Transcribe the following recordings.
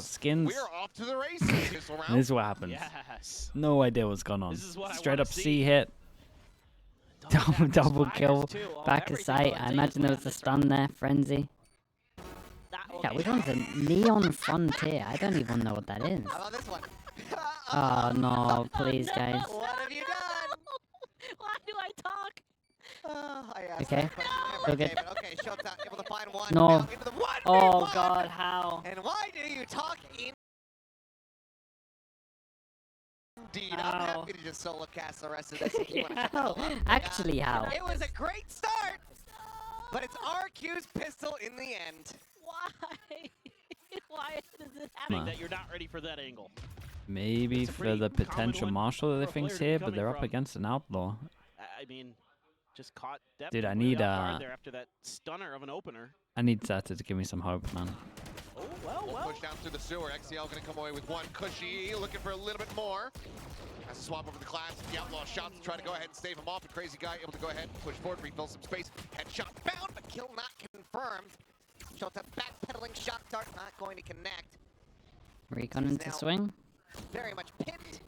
skins. We're off to the races this round. This is what happens. Yes. No idea what's going on. This is what Straight I up see. C hit. Double kill. Back to sight. I imagine there was a stun there. Frenzy. Yeah, we're going to Neon Frontier. I don't even know what that is. How about this one? Oh no, please guys. What have you done? Why do I talk? I asked Okay. that question every Okay. day, but okay, Showtime able to find one. No. Now into the 1v1. Oh god, how? And why do you talk in? Indeed, I'm How? happy to just solo cast the rest of this. If you wanna check that How? out. But, Actually, how? It was a great start, but it's RQ's pistol in the end. Why? Why does this happen? That you're not ready for that angle. Maybe It's a for pretty the common potential one marshal that for a thinks player to be here, but they're coming up from. against an outlaw. I mean, just caught depth. Dude, I really need, off guard there after that stunner of an opener. I need Zeta to give me some hope, man. Oh, well. Push down through the sewer. XCL gonna come away with one. Cushy looking for a little bit more. Has to swap over the class. The outlaw shots to try to go ahead and stave him off. The crazy guy able to go ahead and push forward, refill some space. Headshot found, but kill not confirmed. Showtime backpedaling shot dart not going to connect. Recon He's into now swing. Very much pinned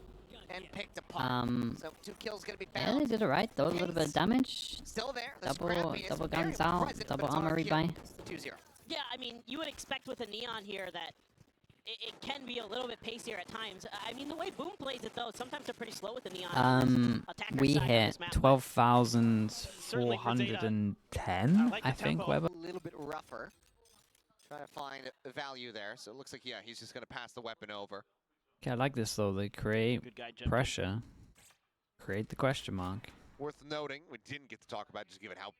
and picked apart. So 2 kills gonna be Yeah, found. they did it right though. A little bit of damage. Still there. The Double scrappy is double very guns out. present, Double but it's armor RQ. rebuy. 2-0. Yeah, I mean, you would expect with a Neon here that it can be a little bit pacier at times. I mean, the way Boom plays it, though, sometimes they're pretty slow with the Neon. Attacker We side on hit this map, but 12,410, like I the think, tempo. Weber. A little bit rougher. Trying to find the value there. So it looks like, yeah, he's just going to pass the weapon over. Okay, I like this though. They create Good guy jumped in. pressure. Create the question mark. Worth noting, we didn't get to talk about just given how.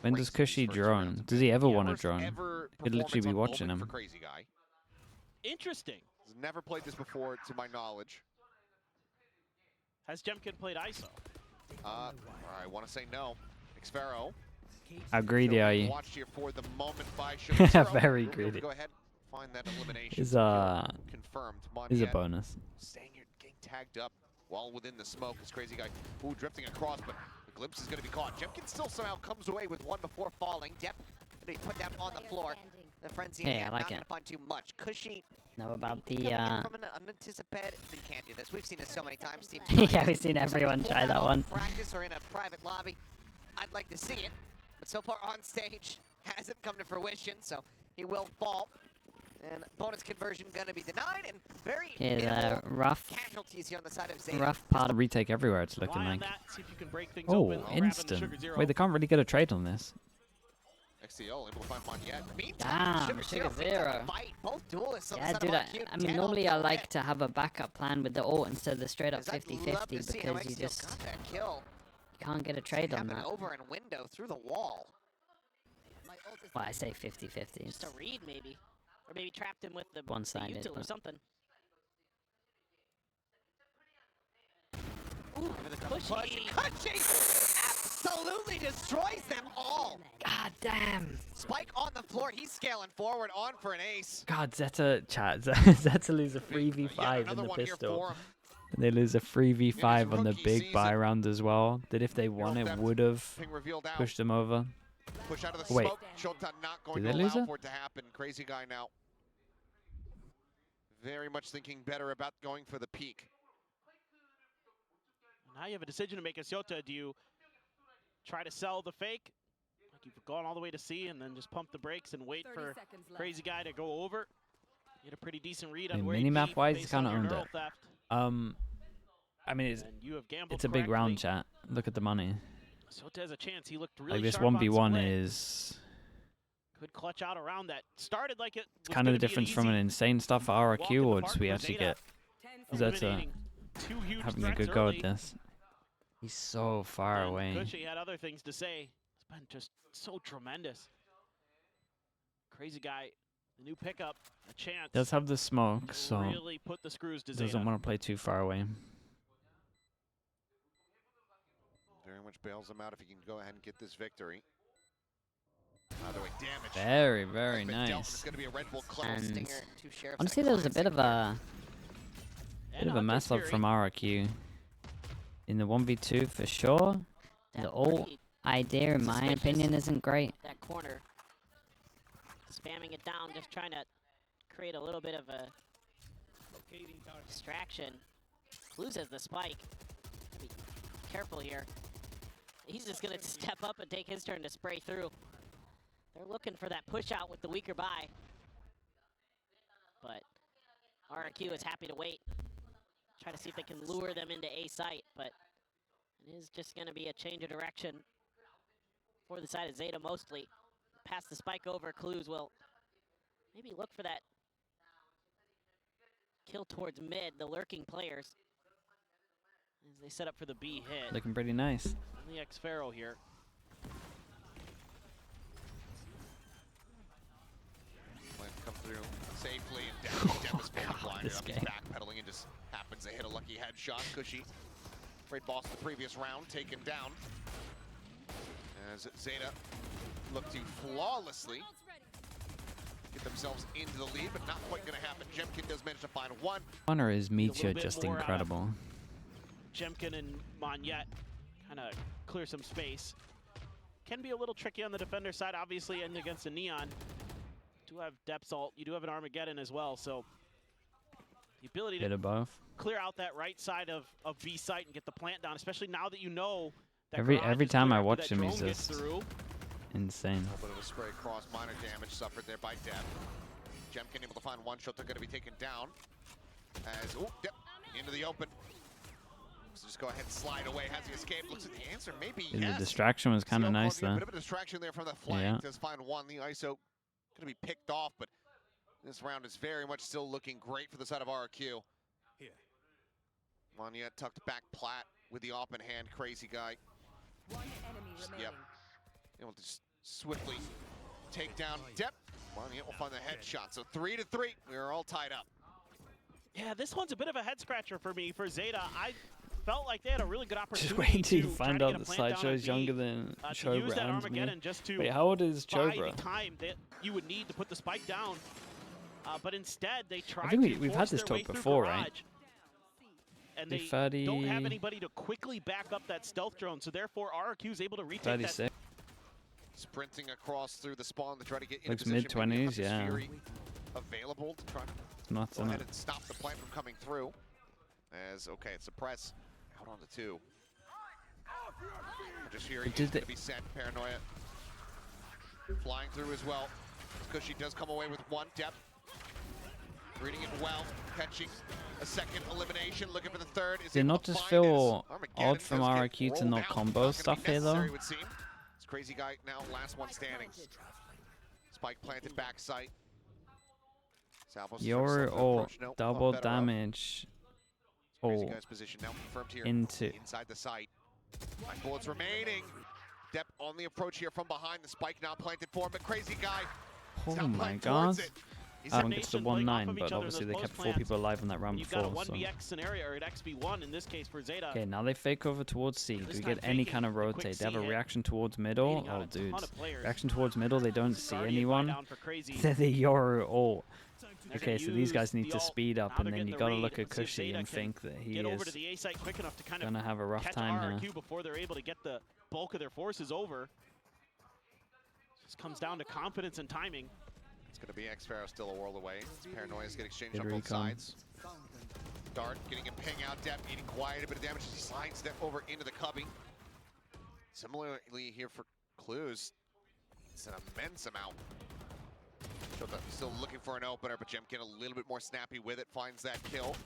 When does crazy Cushy these first rounds drone? have Does been. he ever Yeah, want to first drone? ever Could literally be performance on watching Omen him. for Crazy Guy. Interesting. He's never played this before, to my knowledge. Has Jemkin played ISO? I want to say no. Xfero. How greedy are you? Watched here for the moment by Shimazero. Very We'll be able to greedy. Go ahead, find that elimination. Is confirmed. is a Mondiet bonus. staying here, getting tagged up while within the smoke. This Crazy Guy, ooh, drifting across, but the glimpse is going to be caught. Jemkin still somehow comes away with one before falling. Depp going to be put down on the floor. The frenzy Hey, I not like going it. to find too much. Cushy Know about coming the in from an unanticipated. We can't do this. We've seen this so many times. Team yeah, we've seen everyone try that one. Practice or in a private lobby. I'd like to see it, but so far on stage hasn't come to fruition. So he will fall, and bonus conversion going to be denied, and very minimal rough casualties here on the side of Zeta. rough part of retake everywhere. It's looking Rely on like. that, see if you can break things Oh, open. Grab him the instant. Sugar Zero. Wait, they can't really get a trade on this. XCL able to find Mondiet. Meantime, Damn, Sugar Sugar Zero Zero. picks up a fight. Both duelists on the Yeah, side dude, of I RQ. mean, 10 normally I on like net. to have a backup plan with the ult instead of the straight up 'Cause I'd 50-50 love to see how because you XCL just got that kill. can't get a trade on Happened that. over and window through the wall. Well, I say 50-50. Just a read, maybe. Or maybe trapped him with the One-sided, util or but- something. Cushy absolutely destroys them all. God damn. Spike on the floor. He's scaling forward on for an ace. God, Zeta, chat. Zeta lose a Yeah, 3v5 in another the one here pistol. for him. And they lose a 3v5 on the rookie big season. buy round as well. That if they won, it Depth would have Ping revealed out. pushed them over. Push out of the Wait. smoke. Showtime not going Did to they lose allow it? for it to happen. Crazy Guy now. Very much thinking better about going for the peak. Now you have a decision to make, Asiota. Do you try to sell the fake? Like you've gone all the way to C and then just pump the brakes and wait for Crazy Guy to go over? You had a pretty decent read on And where minimap he'd be wise, based he's kind of on your owned neural it. theft. I mean, it's And you have gambled it's a big round, correctly. chat. Look at the money. Asiota has a chance. He looked really Like this sharp on 1v1 split. is Could clutch out around that. Started like it was kind of gonna the be an difference from easy an insane stuff for walk in RRQ, the or park just we for actually Zeta, get Zeta eliminating two huge having a threats good go early. at this. He's so far And away. Cushy had other things to say. It's been just so tremendous. Crazy Guy, the new pickup, a chance. Does have the smoke, to so really put the screws to Zeta. doesn't want to play too far away. Very much bails him out if he can go ahead and get this victory. Either way, damage. Very, very has been dealt, and nice. It's going to be a Red Bull close. And Stinger, two sheriffs, honestly, and there was a bit of a And bit of a mess up Hunter's from Fury. RRQ in the 1v2 for sure. That The ult read, idea, in my Suspicious. opinion, isn't great. that corner. Spamming it down, just trying to create a little bit of a distraction. Clues has the spike. Be careful here. He's just gonna step up and take his turn to spray through. They're looking for that push out with the weaker buy. But RRQ is happy to wait. Try to see if they can lure them into A site, but it is just gonna be a change of direction for the side of Zeta mostly. Pass the spike over, Clues will maybe look for that kill towards mid, the lurking players. As they set up for the B hit. Looking pretty nice. And the X-Pharaoh here. Come through safely and down. Dem is fully blinded this up. He's game. backpedaling and just happens to hit a lucky headshot. Cushy, great boss the previous round, taken down. As Zeta look to flawlessly get themselves into the lead, but not quite going to happen. Jemkin does manage to find one. Honor is Meteor bit just more, incredible. Jemkin and Monyet kind of clear some space. Can be a little tricky on the defender side, obviously, and against a Neon. You do have depth ult, you do have an Armageddon as well, so the ability Bit to of both. clear out that right side of B site and get the plant down, especially now that you know that Every Garage is time clear I after watch that him, he's drone gets just through. insane. A little bit of a spray cross, minor damage suffered there by Deb. Jemkin able to find one shot, they're going to be taken down. As, ooh, Deb into the open. So just go ahead and slide away. Has he escaped? Looks like the answer maybe And yes. the distraction was kind of nice A there. bit of a distraction there from the flank. Yeah. Does find one. The ISO going to be picked off, but this round is very much still looking great for the side of RRQ. Here. Monyet tucked back plat with the open hand. Crazy guy. One enemy remaining. Yep. Able to just swiftly take down Dep. Monyet will find the headshot. So 3-3. We are all tied up. Yeah, this one's a bit of a head scratcher for me for Zeta. I felt like they had a really good opportunity. Just wait till you to find try to out get the a plant down sideshow on is B, younger than to use Chobra that and me. Armageddon just to Wait, how old is buy Chobra? the time that you would need to put the spike down. But instead, they tried I think to we've had force this their way talk through before, Garage, right? And The they 30... don't have anybody to quickly back up that stealth drone, so therefore RRQ is able to retake 36. that. Sprinting across through the spawn to try to get in Looks position. Maybe mid-20s, Hunter's yeah. Fury available to try to Nuts, go isn't ahead it? and stop the plant from coming through. As, okay, it's a press out onto two. Hunter's Fury is going to be sent. Paranoia flying through as well. Cushy does come away with one depth. Reading it well, catching a second elimination, looking for the third. Did it not just feel odd from RRQ to not combo stuff here though? It's Crazy Guy now, last one standing. Spike planted back sight. Your ult, double damage. Crazy Oh, Guy's position now confirmed here into inside the site. 9 bullets remaining. Dep on the approach here from behind. The spike now planted for him, but Crazy Guy. oh my god. I don't get to 1-9, but obviously they kept 4 people alive in that round You've got a before. So. 1vx scenario, or an XB1 in this case for Zeta. Okay, now they fake over towards C. Do This we time get any faking kind of a quick rotate? They have a C hit. reaction towards middle. Beating out Oh, a ton dudes. of players. Reaction towards middle, they don't see Guardian buy anyone. down for Crazy. They're the Yoru ult. They're Okay, gonna so these use guys need the to ult. speed up, Now and they're then getting you the gotta read. look at Let's see if Cushy Zeta and can think that he get over to is the A site quick enough to kind gonna of have a rough catch time RRQ here. before they're able to get the bulk of their forces over. Just comes down to confidence and timing. It's going to be X-Pharaoh still a world away. Paranoia's get exchanged Good on both recon. sides. Dart getting a ping out, Dep eating quite a bit of damage as he slides Dep over into the cubby. Similarly here for Clues, it's an immense amount. Shota still looking for an opener, but Jemkin a little bit more snappy with it, finds that kill.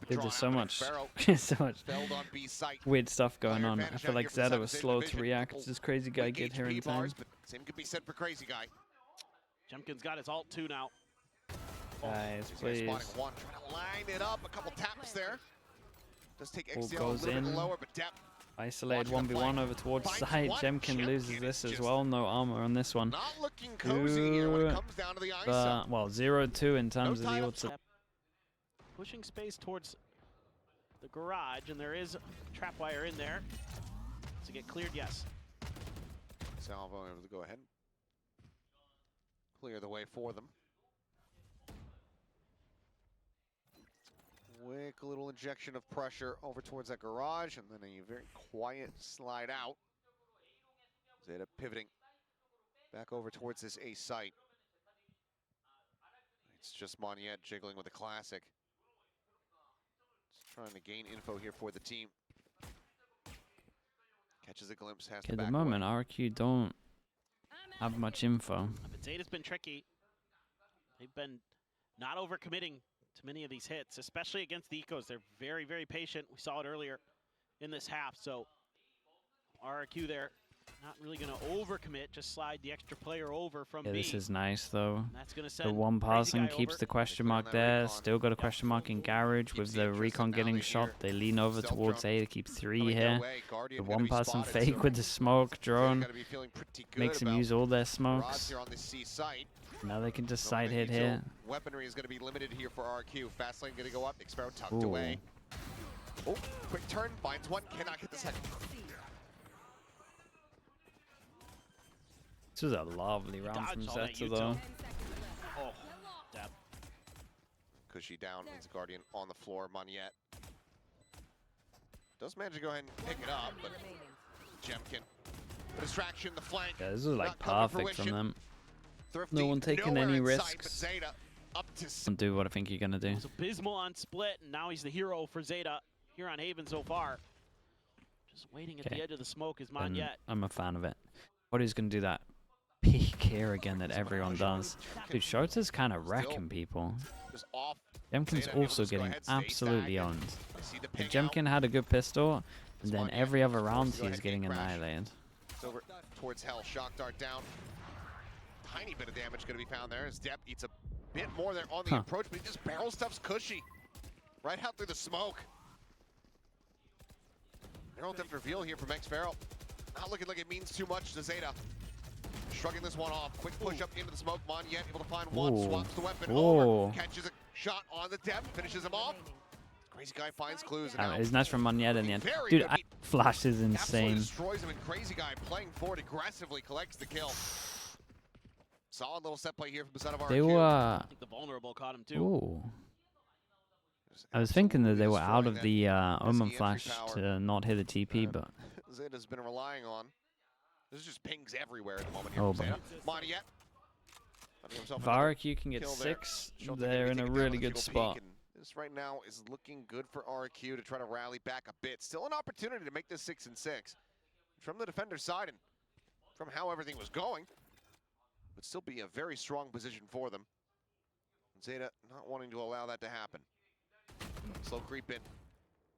Dude, there's so much, Pharaoh so much failed on B site. weird stuff going Player on. I advantage feel out like here from Zeta was Zeta slow to Division. react. Does this Crazy Guy Weak get here HP in time? bars, but same could be said for Crazy Guy. Jemkin's got his ult 2 now. Guys, Crazy Guy please. spotting one, trying to line it up, a couple taps there. Does take Ball XCL a goes little bit in. lower, but Dep Isolated Watching the 1v1 flank. over towards Finds side. one. Jemkin loses Jemkin this is as just well. No armor on this one. not looking cozy here when it Good. comes down to the ISO. But, well, 0-2 in terms of the title ults. Pushing space towards the garage, and there is trap wire in there. To get cleared, yes. Salvo able to go ahead and clear the way for them. Quick little injection of pressure over towards that garage, and then a very quiet slide out. Zeta pivoting back over towards this A site. It's just Moniette jiggling with a classic. Just trying to gain info here for the team. Catches a glimpse, has to At back the moment, away. RRQ don't have much info. But Zeta's been tricky. They've been not overcommitting to many of these hits, especially against the Ecos. They're very, very patient. We saw it earlier in this half. So RRQ there, not really going to overcommit, just slide the extra player over from Yeah, B. this is nice though. And that's going to send The one Crazy passing Guy keeps over. the question They mark clear on that there. recon. Still got a question mark in Garage with the recon getting shot. They lean over towards A to keep 3 here. The one passing fake with the smoke drone makes them use all their smokes. Now they can just side hit here. Weaponry is going to be limited here for RRQ. Fast lane going to go up. Experiment tucked away. Oh, quick turn. Finds one. Cannot get the second. This was a lovely round from Zeta though. Oh, dab. Cushy down. Means Guardian on the floor. Moniette does manage to go ahead and pick it up, but Jemkin. Distraction, the flank. Yeah, this was like not coming to perfect from fruition. them. Thrifty, No one taking nowhere any in sight, risks. but Zeta up to Don't do what I think you're gonna do. It was abysmal on split, and now he's the hero for Zeta here on Haven so far. Just waiting at the edge of the smoke is And Moniette. I'm a fan of it. What is gonna do that peek here again that everyone does? Dude, Shorts is kind of wrecking people. just off. Jemkin's Zeta able to also just go getting ahead, stay absolutely stagnant. owned. See the Like, ping out. Jemkin had a good pistol, and then Moniette every other forced round to go ahead he's and getting get crashed. annihilated. It's over towards Hell. Shock dart down. Tiny bit of damage going to be found there as Depp eats a bit more there on the approach, but he just barrel stuffs Cushy right out through the smoke. Barrel depth reveal here from X Farrell. Not looking like it means too much to Zeta. Shrugging this one off. Quick push up into the smoke. Moniette able to find one. Ooh. Swaps the weapon Ooh. over. Catches a shot on the depth. Finishes him off. Crazy Guy finds clues. And now It's nice from Moniette in the end. Very Dude, good. Flash is absolutely insane. destroys him, and Crazy Guy playing forward aggressively collects the kill. Solid little set play here from the side of RRQ. They were. I think the vulnerable caught him too. Ooh. Just I was thinking that they were out destroying of the that Omen entry Flash power. to not hit the TP, but Zeta's been relying on. There's just pings everywhere at the moment here Oh, from boy. Zeta. Moniette. finding himself if another RRQ can get kill there. 6, Schultz they're gonna be in a taken down really with good single spot. peek, and this right now is looking good for RRQ to try to rally back a bit. Still an opportunity to make this 6-6 from the defender's side and from how everything was going. Would still be a very strong position for them. Zeta not wanting to allow that to happen. Slow creep in.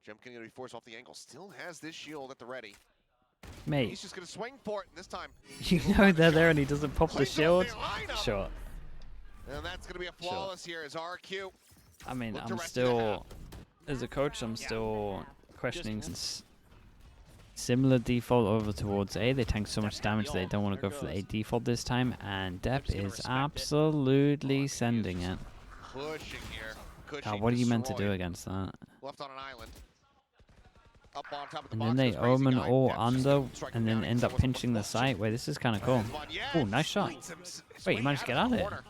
Jemkin going to be forced off the angle. Still has this shield at the ready. Mate, He's just going to swing for it, and this time you know they're there and he doesn't pop the Plays off shield? the lineup. Sure. And that's going to be a flawless here as RRQ. I mean, Look to I'm rest still, as a coach, I'm still questioning similar default over towards A. They tank so much damage they don't want to go for the A default this time, and Depp is absolutely sending it. Pushing here. God, what are you meant to do against that? Left on an island. Up on top of the And box then they goes Crazy omen Guy. all Depp's just under, gonna strike and him then down. end up Wasn't pinching the bullshit. site. Wait, this is kind of cool. Yes. Oh, nice shot. Swings him Wait, you managed to get out of it. corner.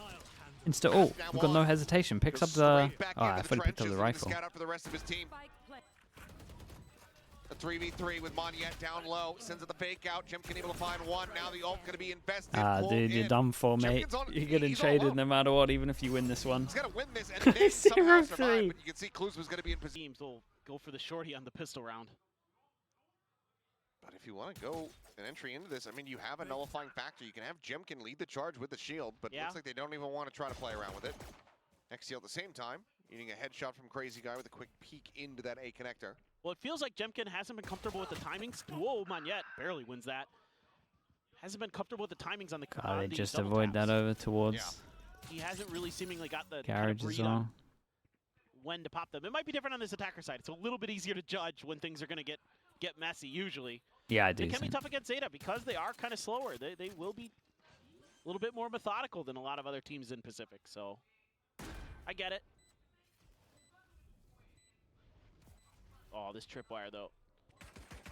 Insta ult. We've got no hesitation. Picks up Goes the. straight back Oh, into I the thought he picked up the trenches, looking to rifle. scout out for the rest of his team. A 3v3 with Moniette down low. Sends it the fake out. Jemkin able to find one. Now the ult going to be invested. Ah, pulled dude, you're in. done for, mate. Jemkin's on- You're getting he's all traded up. no matter what, even if you win this one. He's got to win this and then somehow survive. 0-3. But you can see Clues was going to be in position. Teams will go for the shorty on the pistol round. But if you want to go an entry into this, I mean, you have a nullifying factor. You can have Jemkin lead the charge with the shield, but it Yeah. looks like they don't even want to try to play around with it. XCL at the same time, eating a headshot from Crazy Guy with a quick peek into that A connector. Well, it feels like Jemkin hasn't been comfortable with the timings. Whoa, Moniette barely wins that. Hasn't been comfortable with the timings on the They these just double avoid taps. that over towards He hasn't really seemingly got the kind of Garage as read well. on when to pop them. It might be different on this attacker side. It's a little bit easier to judge when things are going to get messy usually. Yeah, I do It can be think. tough against Zeta because they are kind of slower. They will be a little bit more methodical than a lot of other teams in Pacific. So I get it. Oh, this tripwire though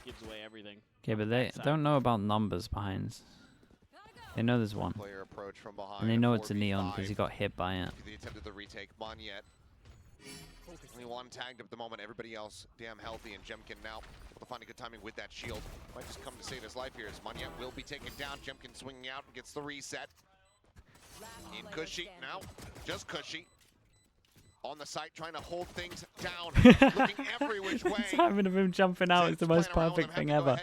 gives away everything. Okay, but they Backside. don't know about numbers behind. They know there's one. Player approach from behind. And they know it's a neon because he 4v5. got hit by it. They attempted the retake. Moniette. Only one tagged up at the moment. Everybody else damn healthy. And Jemkin now able to find a good timing with that shield. Might just come to save his life here as Moniette will be taken down. Jemkin swinging out and gets the reset. In Cushy now. Just Cushy. on the site, trying to hold things down, looking every which way. The timing of him jumping out is the most perfect thing ever.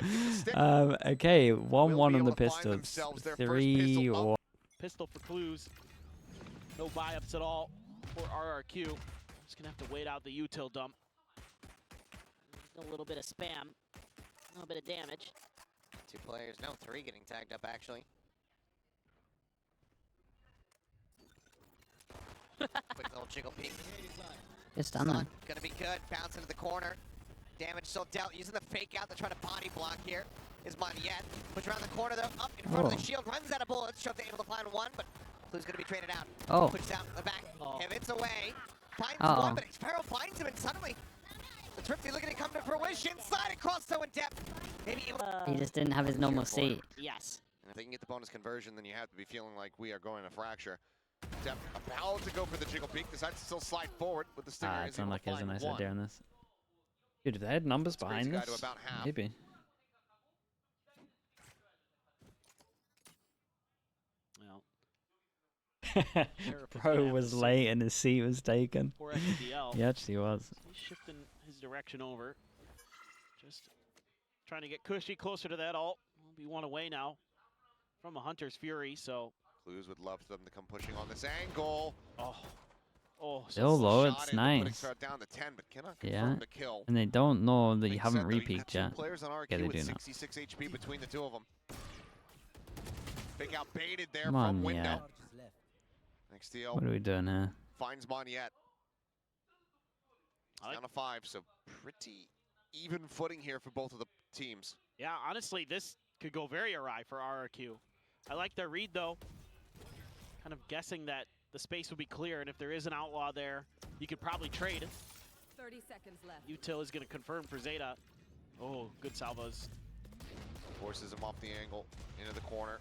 Okay, 1-1 on the Pistols. 3-1. Pistol for clues. No buy-ups at all for RRQ. Just gonna have to wait out the util dump. A little bit of spam, a little bit of damage. 2 players, no, 3 getting tagged up actually. Quick little jiggle peek. It's done then. Gonna be good. Bounce into the corner. Damage still dealt. Using the fake out to try to body block here is Monette. Push around the corner though. Up in front of the shield. Runs out of bullets. Shoved able to find one, but Clue's gonna be traded out. Oh. Pushes out the back. Pivots away. Finds Uh-oh. one, but Sparrow finds him, and suddenly the Thrifty looking to come to fruition. Slide across so in depth. Maybe able to He just didn't have his normal seat. Yes. And if they can get the bonus conversion, then you have to be feeling like we are going to fracture. Depp about to go for the jiggle peek. Decides to still slide forward with the stinger. It's unlucky as a nice idea on this. Dude, if they had numbers behind this, maybe. Well, Bro was late and his seat was taken. poor XDL. He actually was. He's shifting his direction over. Just trying to get Cushy closer to that ult. We'll be one away now from a Hunter's Fury, so. Clues would love them to come pushing on this angle. Oh, Still low, it's nice. Down to 10, but cannot Yeah, confirm the kill. and they don't know that you Makes haven't sense, though. You've got re-peeked 2 yet. players on RRQ Yeah, they with do now. 66 HP between the 2 of them. Fake out baited there Come from on, window. What XTL are we doing here? finds Monette. Down to 5, so pretty even footing here for both of the teams. Yeah, honestly, this could go very awry for RRQ. I like their read, though. Kind of guessing that the space will be clear, and if there is an outlaw there, you could probably trade. 30 seconds left. Util is going to confirm for Zeta. Oh, good salvos. Forces him off the angle into the corner.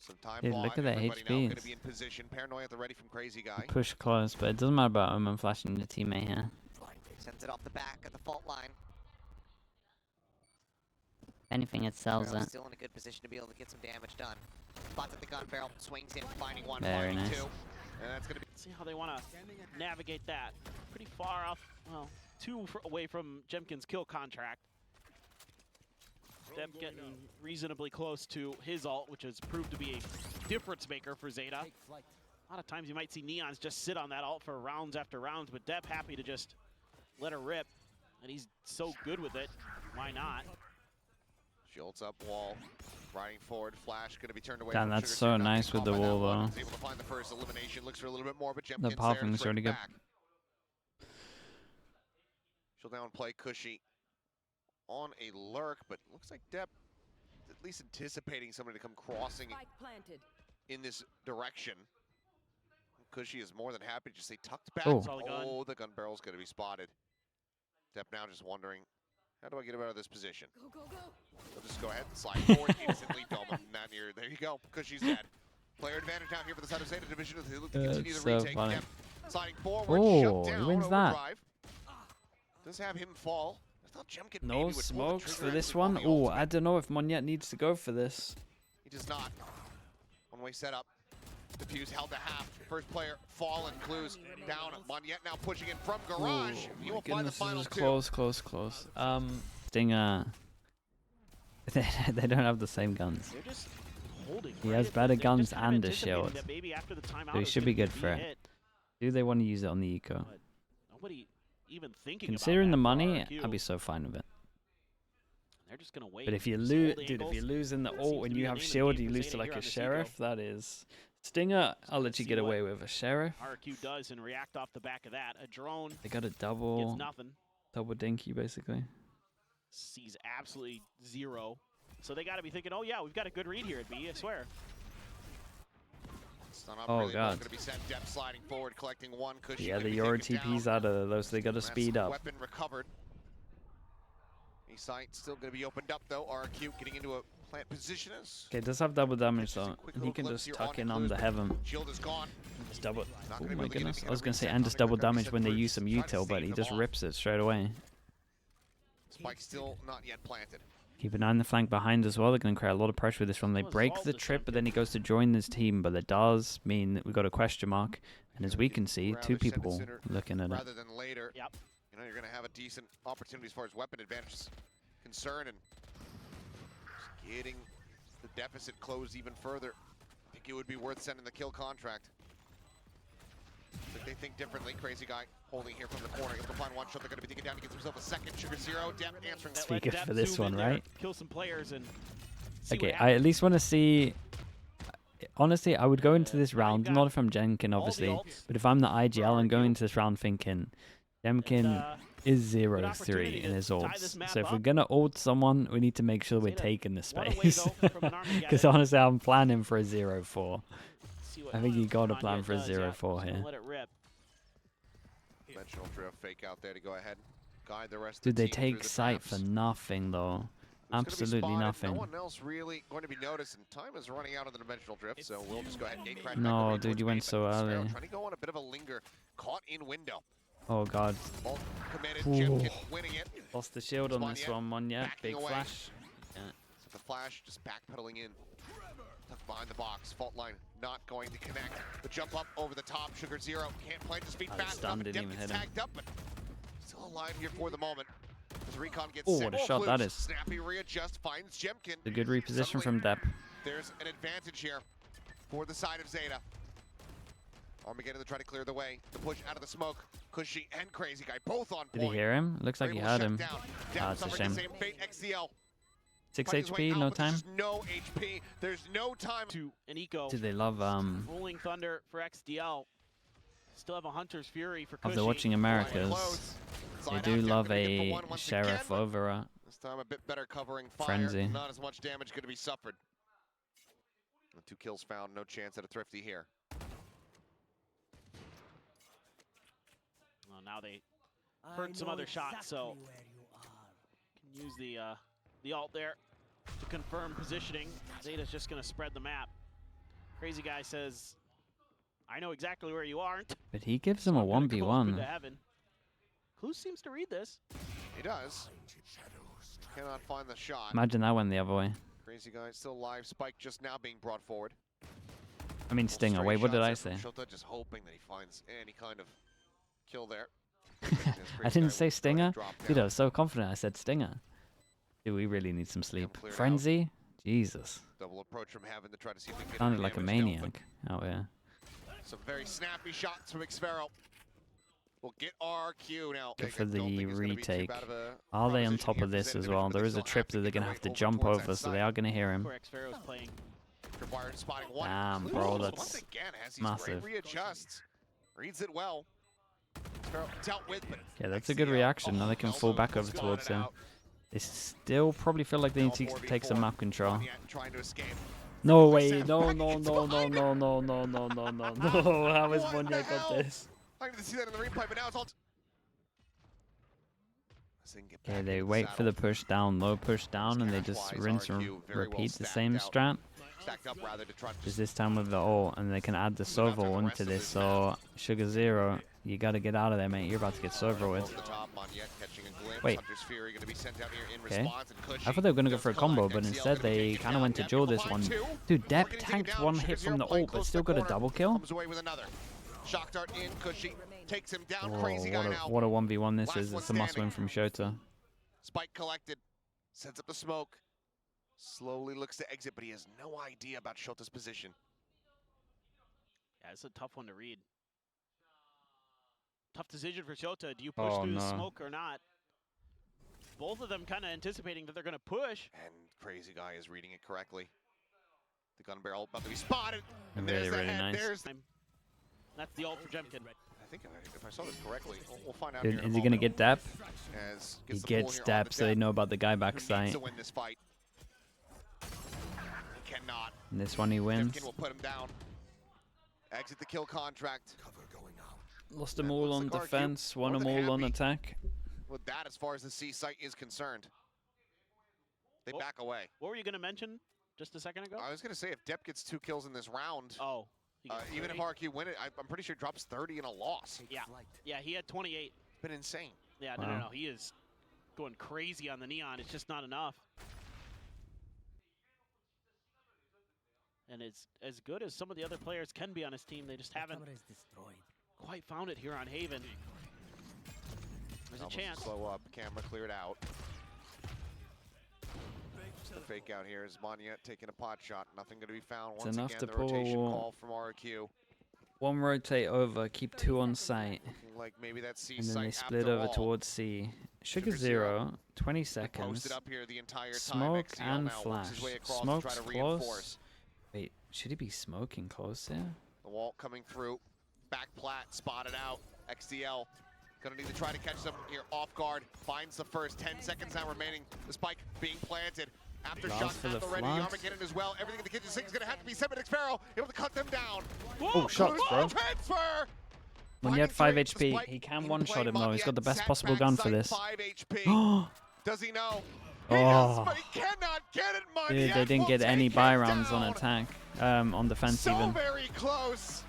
Some time Dude, bought. look at that Everybody now HPs. going to be in position. Paranoia at the ready from Crazy Guy. Push close, but it doesn't matter about him. I'm flashing the teammate here. sends it off the back at the fault line. If anything, it sells Sparrow's it. still in a good position to be able to get some damage done. Spots at the gun barrel, swings in, finding one, Very finding nice. 2. And that's going to be See how they want to navigate that. Pretty far off, well, 2 away from Jemkin's kill contract. Them getting reasonably close to his ult, which has proved to be a difference maker for Zeta. A lot of times you might see Neons just sit on that ult for rounds after rounds, but Depp happy to just let her rip. And he's so good with it, why not? Shields up wall, riding forward. Flash going to be turned away. Damn, from that's Sugar so Sugar, not nice getting with the caught by that wall, one. though. He's able to find the first elimination. Looks for a little bit more, but The Jemkin's popping's there, really straight good. back. She'll down play Cushy on a lurk, but looks like Depp at least anticipating somebody to come crossing Spike planted. in this direction. Cushy is more than happy to just stay tucked back. Oh. Saw the gun. Oh, the gun barrel's going to be spotted. Depp now just wondering, how do I get him out of this position? Go, go, go. They'll just go ahead and slide forward, instantly film him. Not near. There you go. Cushy's dead. Player advantage out here for the side of Zeta division. They look to continue That's the so retake. funny. Depp sliding forward, Oh, shut he down, wins that. overdrive. Does have him fall. I thought Jemkin maybe No would pull the smokes trigger for this actually on one. the Oh, ultimate. I don't know if Monette needs to go for this. He does not. One-way setup. Diffuse held to half. First player fallen. Clues down. Monette now pushing in from garage. He will find the final this is 2. close. Stinger. They don't have the same guns. They're just holding. He right? has better They're guns just kind of and a anticipating shield. that maybe after the timeout So he is should gonna be good for it. hit. Do they want to use it on the eco? But nobody even thinking Considering the about that money, for RRQ. I'd be so fine with it. They're just gonna wait. But if you Just lose, hold dude, if you angles. lose in the Seems ult to and be you the have name of the shield, game you for lose Zeta to like here a on this sheriff. eco. That is Stinger. I'll let you See get what away with a sheriff. RRQ does and react off the back of that. A drone They got a gets double nothing. dinky basically. Sees absolutely 0. So they got to be thinking, oh yeah, we've got a good read here at B. I swear. Stun up Oh, really God. Going to be set. Depp sliding forward, collecting 1. Cushy Yeah, gonna the be Euro taken TP's down. out of those, so they got to That's speed up. Weapon recovered. East site still going to be opened up though. RRQ getting into a plant position. Okay, does have double damage Just a though. quick And he little can glimpse just here tuck on in Clues, on the but heaven. Shield is gone. Just double. Not Oh gonna be my able to get goodness. anything I was on gonna say, reset. and just They're double gonna damage reset when they first, use some try to util, but save he them just all. rips it straight away. Spike still not yet planted. Keep an eye on the flank behind as well. They're going to create a lot of pressure with this one. They Well, break Zol's the just trip, jumped but then he goes to join this team. But it does mean that we got a question mark And as we can see, two people looking at it. rather than later. Yep. You know, you're going to have a decent opportunity as far as weapon advantage is concerned, and just getting the deficit closed even further. I think it would be worth sending the kill contract. But they think differently. Crazy guy holding here from the corner. Able to find one shot. They're going to be taking down. He gets himself a second. Sugar Zero. Dep answering. Speaker for this one, right? Kill some players and see Okay, what I at least want to see. Honestly, I would go into this round, not if I'm Jenkin, all the obviously, ults but if I'm the for IGL, I'm RRQ. going into this round thinking Jemkin is opportunity 0-3 in to his tie ults. this map So if we're up. going to ult someone, we need to make sure we're Zeta taking the one away, space. though, from an Armageddon. Because honestly, I'm planning for a 0-4. See what I think you got to Manya plan for a does, yeah. 0-4 Just gonna here. Let it rip. Dimensional drift fake out there to go ahead. Guide the rest Dude, of the they team through take the sight traps. for nothing, though. Who's gonna be Absolutely spotted? nothing. No one else really going to be noticed, and time is running out on the dimensional drift, so we'll just go ahead and gate crash No, back over dude, towards you went main, so but Sparrow early. trying to go on a bit of a linger, caught in window. Oh, God. Bolt committed, Ooh. Jimkin winning it. Lost the shield on this one, Monya. backing Big away. flash. So the flash just backpedaling in. Tucked behind the box, fault line not going to connect. The jump up over the top, Sugar Zero can't plant his feet Oh, the fast stun enough. didn't even Gets hit him. tagged up, but still alive here for the moment. As Recon gets Oh, set. what a shot that Loose. is. Snappy readjust, finds Jemkin. A good reposition Suddenly, from Dep. There's an advantage here for the side of Zeta. Armageddon to try to clear the way. The push out of the smoke. Cushy and Crazy Guy both on Did he point. hear him? Looks like he heard him. Ah, it's a suffering the shame. same fate. XCL 6 fighting his way HP, out, no but there's time. just no HP. There's no time To an eco. Dude, they love Rolling Thunder for XDL. Still have a Hunter's Fury for If Cushy. they're watching Americas, close. they Side do out, Dep love gonna get for a one once sheriff again. over This time a bit better covering fire. Frenzy. Not as much damage going to be suffered. 2 kills found. No chance at a thrifty here. Well, now they heard some other shots, so can use the ult there to confirm positioning. Zeta's just going to spread the map. Crazy Guy says, I know exactly where you aren't. But he gives him so a I'm gonna go up 1v1. into heaven. Clue seems to read this. He does. Cannot find the shot. Imagine that went the other way. Crazy Guy still alive. Spike just now being brought forward. I mean, Stinger. Wait, what did I say? Shota just hoping that he finds any kind of kill there. I didn't say Stinger. Dude, I was so confident I said Stinger. Dude, we really need some sleep. cleared out. Frenzy? Jesus. Double approach from heaven to try to see if we can get Sounded any like a damage dealt, maniac out here. but Some very snappy shots from Xfero. We'll get RRQ now. Good for I don't the think it's gonna be too retake. bad of a Are they on proposition top here of for this Zeta as Division, well? but There they is a still trip have that they're get going to their have to way jump towards over, that so they side. are going to hear him. Where Xfero's playing. Required spotting one. Damn, Clues bro, once that's again as he's massive. great readjusts. Reads it well. Xfero dealt with, but Yeah, that's a good XCL, reaction. Now they can fall also back over spotted towards him. out. They still probably feel like they need to Now take some 4v4. map control. Manya trying to escape. No way. Sam No, back no, into no, no, behind no, no, no, no, no, no, no. How has What the Monya got hell? this? I need to see that in the replay, but now it's all. Okay, they wait for the push down, low push down, and they just rinse and repeat the same strat. Stacked up rather to try to Just this time with the ult, and they can add the Sovo into this. So, Sugar Zero, you gotta get out of there, mate. You're about to get Sovo with. Wait. Okay. I thought they were gonna go for a combo, but instead they kind of went to duel this one. Dude, Dep tanked one hit from the ult, but still got a double kill. Comes away with another. Shock dart in, Cushy takes him down. Whoa, Crazy Guy now. what a 1v1 this is. Last It's a one must win from Shota. Spike collected, sets up the smoke, slowly looks to exit, but he has no idea about Shota's position. Yeah, it's a tough one to read. Tough decision for Shota. Do you push Oh, through the no. smoke or not? Both of them kind of anticipating that they're going to push. And Crazy Guy is reading it correctly. The gun barrel about to be spotted. And Really, there's the really head. nice. There's That's the ult for Jemkin. I think if I saw this correctly, we'll find out. Dude, here in a is he gonna moment. get Dep? As He gets the pull gets here on Dep, the so they Dep, know about the guy who back needs site. to win this fight. He cannot. And this one he wins. Jemkin will put him down. Exit the kill contract. Lost them And all looks on like RRQ defense, won more them than all on happy. attack. With that, as far as the C site is concerned, they Oh. back away. What were you going to mention just a second ago? I was going to say, if Dep gets 2 kills in this round, Oh. he gets even if 30. RRQ win it, I'm pretty sure it drops 30 in a loss. Yeah. Yeah, he had 28. It's been insane. Yeah, Wow. no. He is going crazy on the Neon. It's just not enough. And it's as good as some of the other players can be on his team. They just haven't quite found it here on Haven. There's a chance. Slow up, camera cleared out. The fake out here is Manya taking a pot shot. Nothing going to be found. It's Once enough again, to the rotation pull call from RRQ. one rotate over, keep 2 on site, Looking like maybe that C and then site they split after over all. towards C. Sugar Sugar 0, 20 Posted seconds. up here the entire time. Smoke XCL and now works his flash. way across to Smoke's try to close. reinforce. Wait, should he be smoking close here? The wall coming through. Back plat spotted out. XCL gonna need to try to catch them here off guard. Finds the first 10 seconds now remaining. The spike being planted. After Allows shot for at the the ready, flood. Armageddon as well. Everything in the kitchen sink is gonna have to be sent, but Xpero able to cut them down. Oh, shots, bro. Transfer! When he had 5 Finding three, HP, despite he can in one-shot play, him though. He's got the best Sat possible back gun for sight, this. 5 HP. Oh, Does he know? He does, but he cannot get it, Manya. dude, they didn't get any Will buy take it rounds on down. attack, on defense So even. very close.